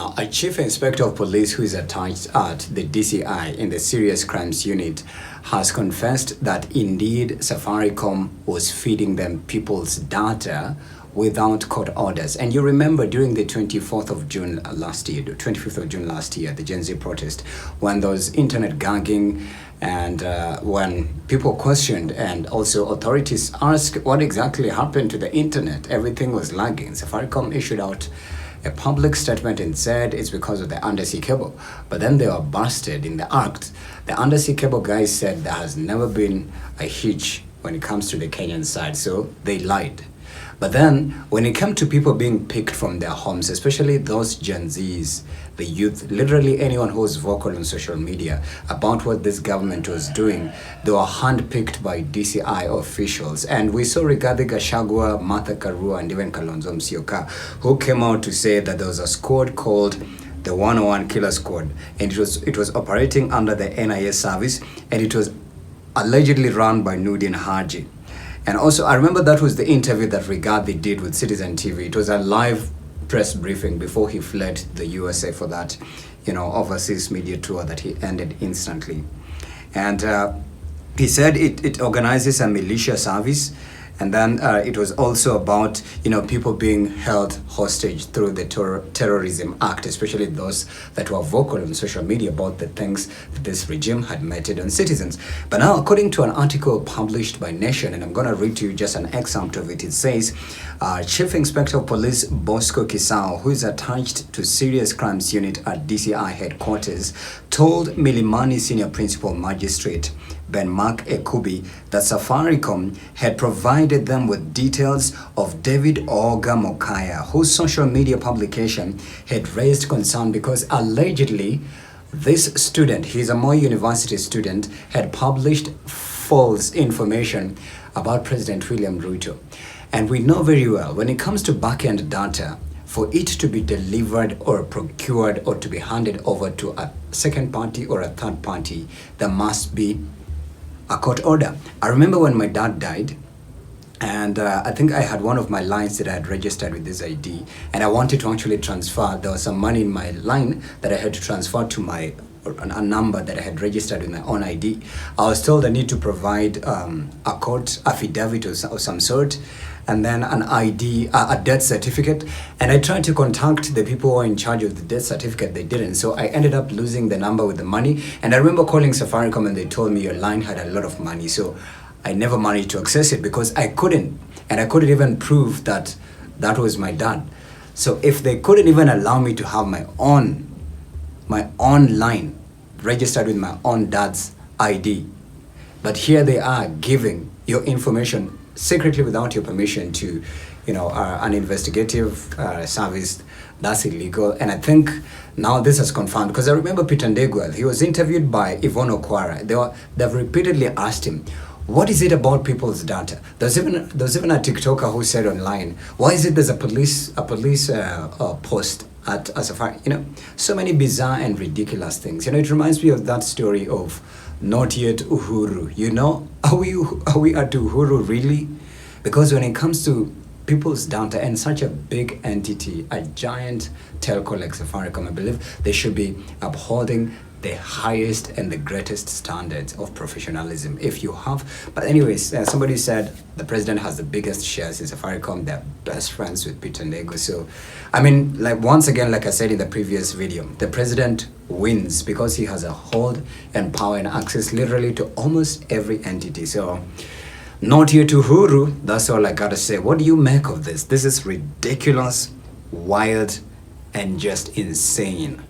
A chief inspector of police who is attached at the DCI in the Serious Crimes Unit has confessed that indeed Safaricom was feeding them people's data without court orders. And you remember during the 24th of June last year, the 25th of June last year, the Gen Z protest, when there was internet gagging and when people questioned and also authorities asked what exactly happened to the internet, everything was lagging. Safaricom issued out a public statement and said it's because of the undersea cable. But then they were busted in the act. The undersea cable guys said there has never been a hitch when it comes to the Kenyan side, so they lied. But then, when it came to people being picked from their homes, especially those Gen Zs, the youth, literally anyone who was vocal on social media about what this government was doing, they were handpicked by DCI officials. And we saw Rigathi Gachagua, Martha Karua, and even Kalonzo Musyoka, who came out to say that there was a squad called the 101 Killer Squad, and it was operating under the NIS service, and it was allegedly run by Nudin Haji. And also, I remember that was the interview that Rigathi did with Citizen TV. It was a live press briefing before he fled the USA for that, overseas media tour that he ended instantly. And he said it organizes a militia service. And then it was also about, people being held hostage through the Terrorism Act, especially those that were vocal on social media about the things that this regime had meted on citizens. But now, according to an article published by Nation, and I'm going to read to you just an excerpt of it, it says, Chief Inspector of Police Bosco Kisao, who is attached to Serious Crimes Unit at DCI headquarters, told Milimani Senior Principal Magistrate Ben Mark Ekubi that Safaricom had provided them with details of David Oga Mokaya, whose social media publication had raised concern because allegedly this student, he's a Moi University student, had published false information about President William Ruto. And we know very well, when it comes to back-end data, for it to be delivered or procured or to be handed over to a second party or a third party, there must be a court order. I remember when my dad died, and I think I had one of my lines that I had registered with this ID, and I wanted to actually transfer. There was some money in my line that I had to transfer to a number that I had registered with my own ID. I was told I need to provide a court affidavit of some sort, and then an ID, a death certificate. And I tried to contact the people who were in charge of the death certificate. They didn't. So I ended up losing the number with the money. And I remember calling Safaricom and they told me your line had a lot of money. So I never managed to access it because I couldn't. And I couldn't even prove that that was my dad. So if they couldn't even allow me to have my own line registered with my own dad's ID, but here they are giving your information secretly without your permission to, an investigative service, that's illegal. And I think now this has confirmed, because I remember Peter Ndegwa, he was interviewed by Yvonne Okwara. They've repeatedly asked him, what is it about people's data? There's even a TikToker who said online, why is it there's a police post at a Safari? So many bizarre and ridiculous things. It reminds me of that story of not yet Uhuru. Are we at Uhuru really? Because when it comes to people's data and such a big entity, a giant telco like Safaricom, I believe they should be upholding the highest and the greatest standards of professionalism. If you have, but anyways, somebody said the president has the biggest shares in Safaricom. They're best friends with Peter Ndegwa. So, once again, like I said in the previous video, the president wins because he has a hold and power and access literally to almost every entity. So, not here to Uhuru. That's all I gotta say. What do you make of this? This is ridiculous, wild, and just insane.